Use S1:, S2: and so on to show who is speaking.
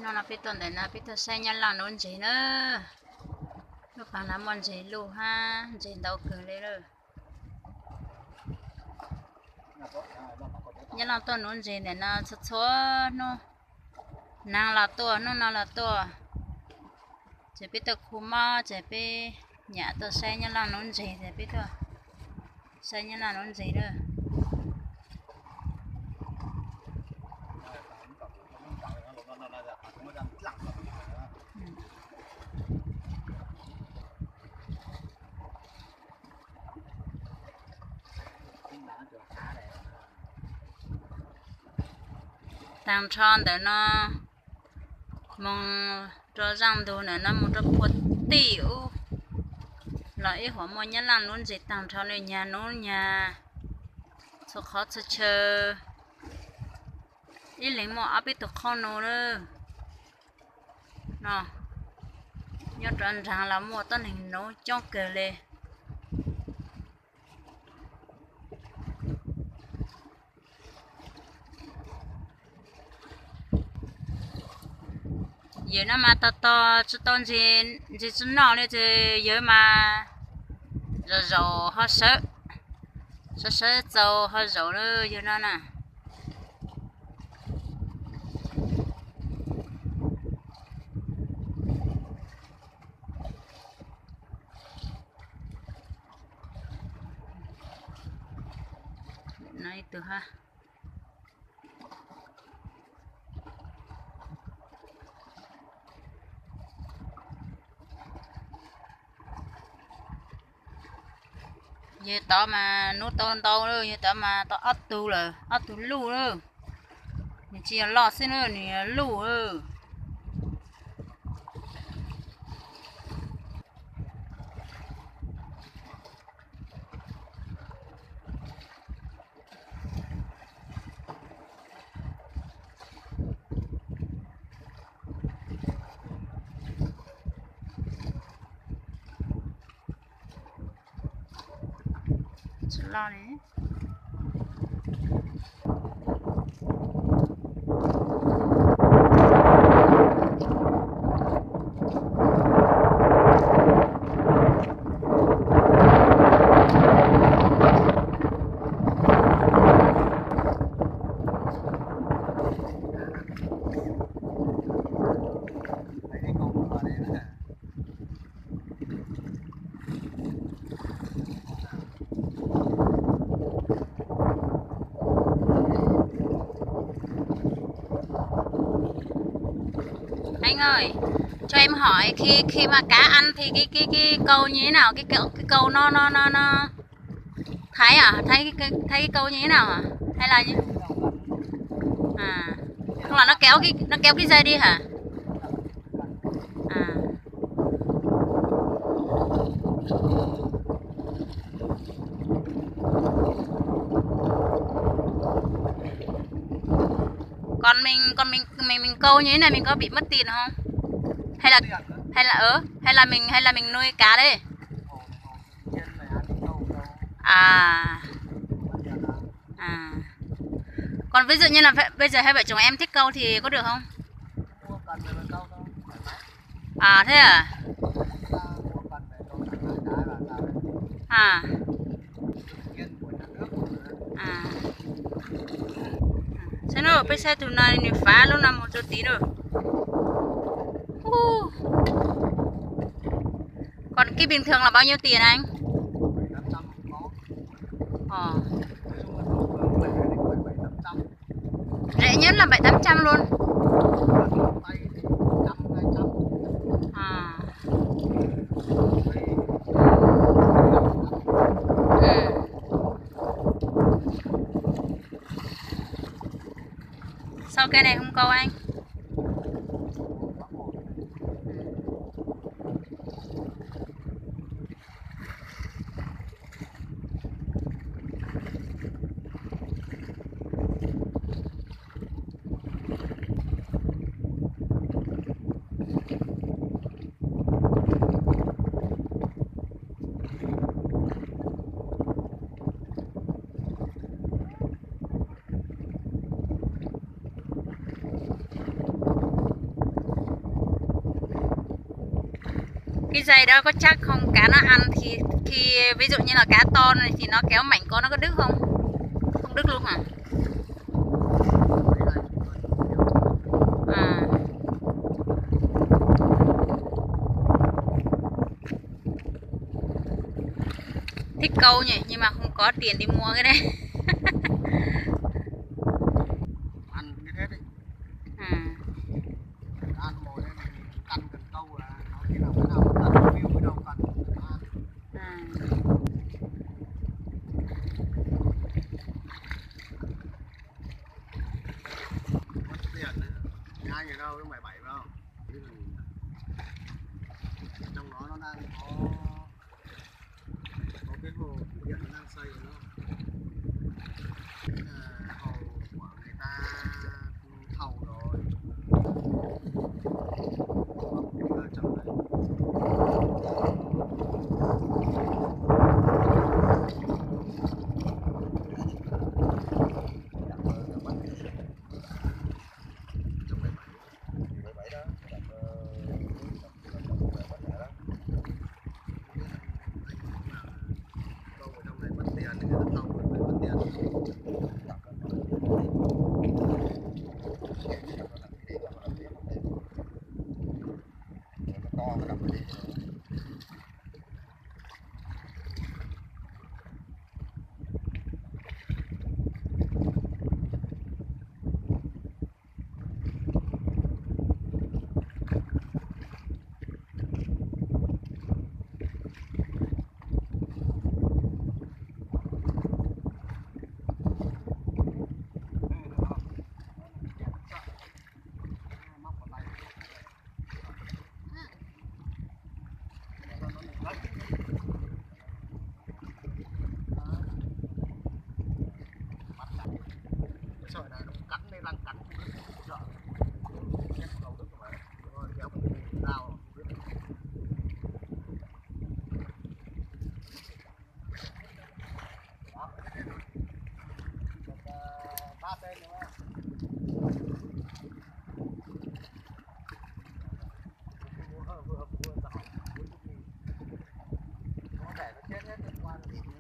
S1: nó là biết tuần đấy là biết tuần xe nhân là nón gì nữa lúc bạn làm món gì lu ha gì đâu cười lên rồi nhân là tuần nón gì này nó sốt sốt nó nàng là tua nó là tua chỉ biết tuần khu ma chỉ biết nhà tuần xe nhân là nón gì chỉ biết tuần xe nhân là nón gì nữa tăng tròn để nó mong cho răng đồ này nó một chút bột tiểu lại họ mua nhá làm luôn gì tăng tròn này nhà nó nhà số khó số chờ ít lấy mỏ áp ít được con nó nữa nó nhớ tròn răng là mua tân hình nó cho kề lên giờ nó mà to chút ton gì chút nào đấy thì giờ mà rồi rồi họ sợ dầu họ dầu nữa giờ nó nè nói từ ha giờ tao mà nút tao nữa giờ tao mà tao ắt tu rồi ắt tu lù nữa chỉ là lọt xin nữa thì lù nữa lo này anh ơi cho em hỏi khi mà cá ăn thì cái câu như thế nào cái câu nó thấy cái câu như thế nào hả hay là như à không là nó kéo cái dây đi hả à còn mình câu như thế này mình có bị mất tiền không hay là mình nuôi cá đấy à còn ví dụ như là bây giờ hai vợ chồng em thích câu thì có được không à thế à à thế nó bây giờ tụi này thì phá luôn là một chút tí rồi còn cái bình thường là bao nhiêu tiền anh rẻ nhất là 700-800 luôn sau cái này không câu anh Cái dây đó có chắc không? Cá nó ăn thì khi ví dụ như là cá to này thì nó kéo mạnh con nó có đứt không? Không đứt luôn hả? À. Thích câu nhỉ, nhưng mà không có tiền đi mua cái đấy.
S2: Ăn như thế đấy.
S1: À.
S2: Ăn mồi lên ăn cần câu là nó khi nào cái nào cần view cái đâu cần ăn.
S1: À.
S2: Mất tiền đấy. Hai người đâu cái 17 phải không? Trong đó nó đang có cái hồ thủy điện nó đang xây rồi đó. Hồ của người ta thầu rồi. Ở trong đấy. Sợi này nó cắn lên răng cắn sợ chết đầu đứt mà rồi kéo cái dao ba tên đúng không? Vừa tạo nó để nó chết hết liên quan gì nữa.